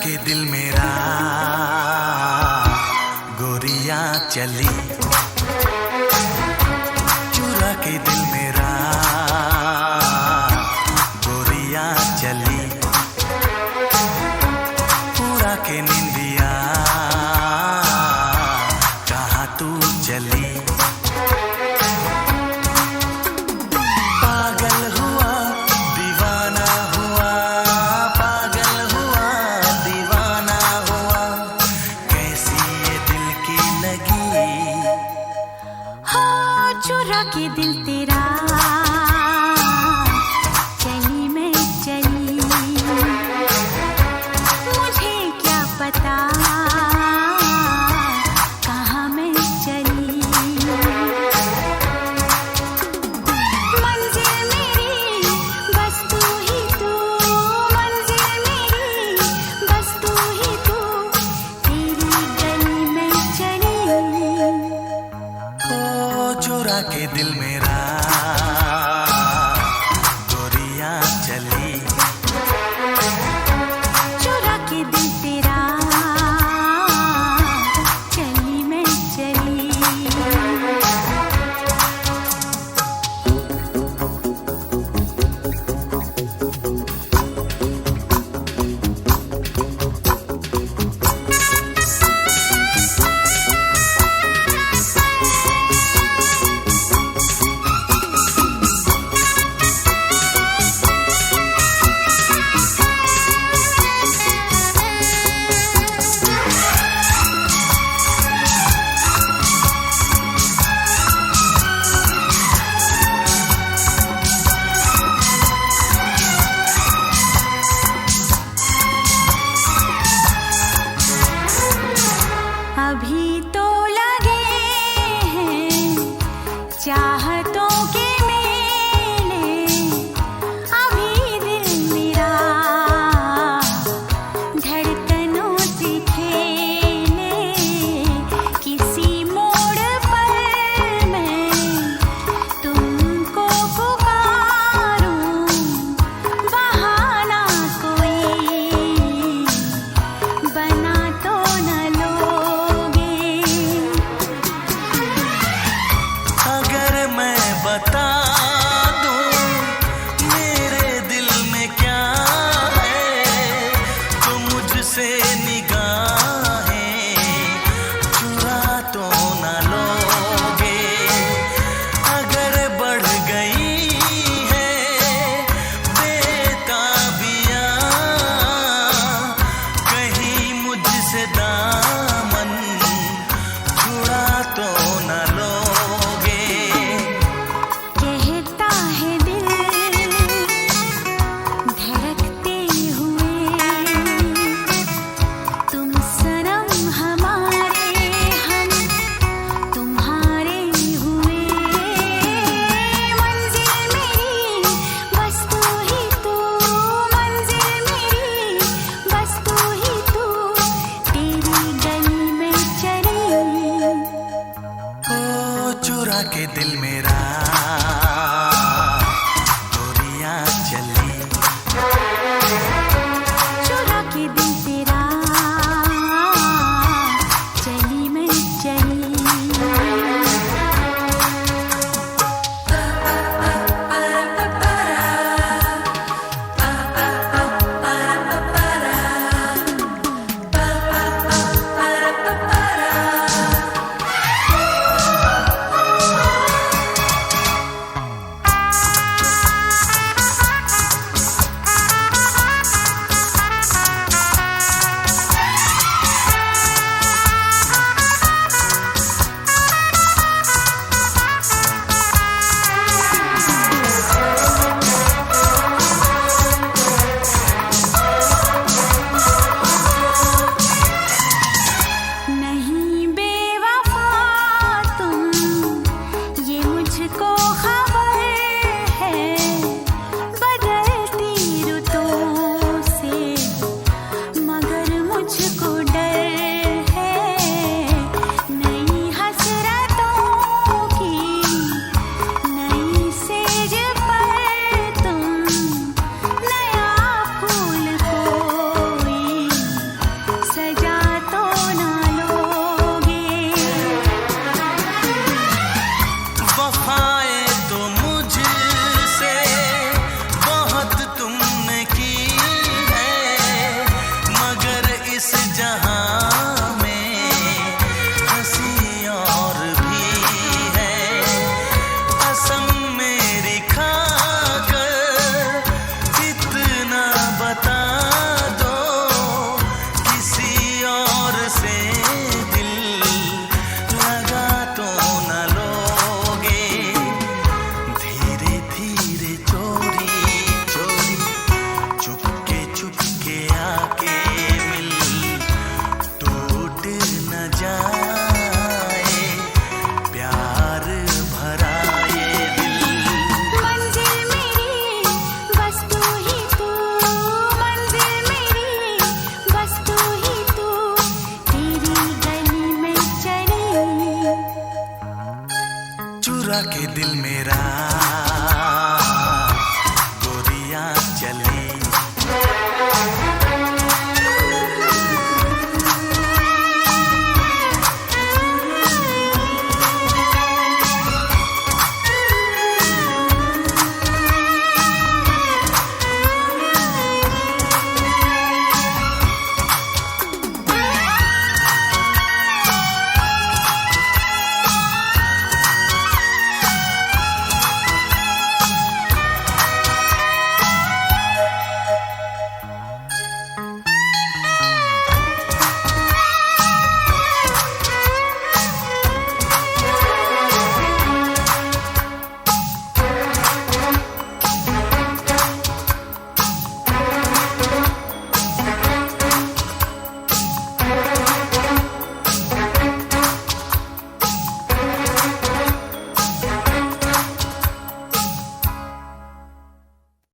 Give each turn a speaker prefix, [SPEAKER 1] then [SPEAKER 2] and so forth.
[SPEAKER 1] के दिल मेरा गोरिया चली, चुरा के दिल मेरा गोरिया चली, पूरा के निंदिया कहाँ तू चली। पागल हुआ दीवाना हुआ, पागल हुआ दीवाना हुआ, कैसी ये दिल की लगी।
[SPEAKER 2] हो चुरा के दिल तेरा चली मैं चली, मुझे क्या पता कहाँ मैं चली। मंजिल मेरी बस तू ही तू, मंजिल मेरी बस तू ही तू, तेरी गली में चली।
[SPEAKER 1] ओ चुरा के दिल मेरा गोरिया चली,
[SPEAKER 2] चुरा के दिल तेरा चली मैं चली। अभी तो लगे हैं चाहतों के मेले, अभी दिल मेरा धड़कनों से खेले, किसी मोड़ पर मैं तुमको पुकारूं, बहाना कोई बना तो न लोगे।
[SPEAKER 1] अगर मैं बता दूं मेरे दिल में क्या है, तो मुझसे निगाहें चुरा तो न लोगे। अगर बढ़ गई है बेताबियां, कहीं मुझसे दामन छुड़ा तो न लोगे।
[SPEAKER 2] कहता है दिल धड़कते हुए, तुम सनम हमारे हम तुम्हारे हुए। मंजिल मेरी बस तू ही तू, मंजिल मेरी बस तू ही तू, तेरी गली में चली।
[SPEAKER 1] ओ चुरा के दिल मेरा गोरिया चली,
[SPEAKER 2] चुरा के दिल तेरा चली मैं चली।
[SPEAKER 1] इस जहां में हंसी और भी है। कसम मेरी खाकर इतना बता दो, किसी और से दिल लगा तो न लोगे। धीरे धीरे चोरी चोरी चुपके चुपके आके मिल, टूट न जाए प्यार भरा ये दिल।
[SPEAKER 2] मंजिल मेरी बस तू ही तू, मंजिल मेरी बस तू ही तू, तेरी गली में चली।
[SPEAKER 1] चुरा के दिल मेरा